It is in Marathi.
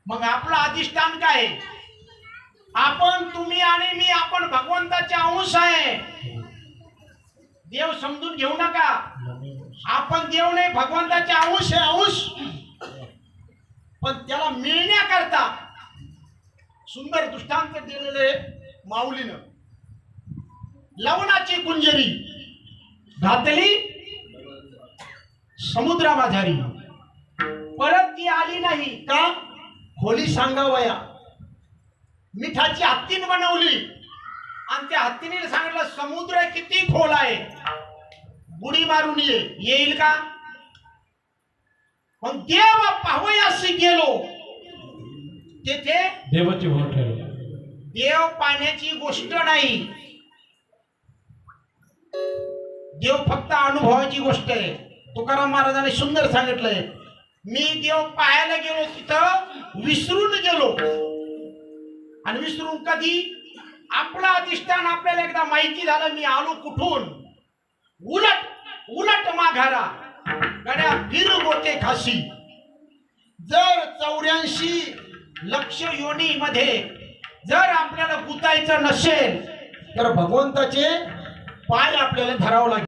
मग आपलं अधिष्ठान काय आहे? आपण, तुम्ही आणि मी, आपण भगवंताचे अंश आहे. देव समजून घेऊ नका. आपण देव नाही, भगवंताचे अंश आहे, अंश. पण त्याला मिळण्याकरता सुंदर दृष्टांत दिलेले माऊलीनं. लवणाची कुंजरी घातली समुद्रामाझारी, परत ती आली नाही का? खोली सांगावया. मिठाची हत्तीन बनवली आणि त्या हत्तीने सांगितलं समुद्र किती खोल आहे, बुडी मारून येईल का? पण देव पाहूयासी गेलो, तेथे देवाची भर ठेवली. देव पाहण्याची गोष्ट नाही, देव फक्त अनुभवाची गोष्ट आहे. तुकाराम महाराजांनी सुंदर सांगितलंय, मी देव पाहायला गेलो, तिथं विसरून गेलो. आणि विसरून कधी? आपलं अधिष्ठान आपल्याला एकदा माहिती झालं, मी आलो कुठून, उलट उलट माघारा गड्या फिर गोते खाशी. जर 84 लक्ष योनी मध्ये जर आपल्याला गुतायचं नसेल तर भगवंताचे पाय आपल्याला धरावं लागेल.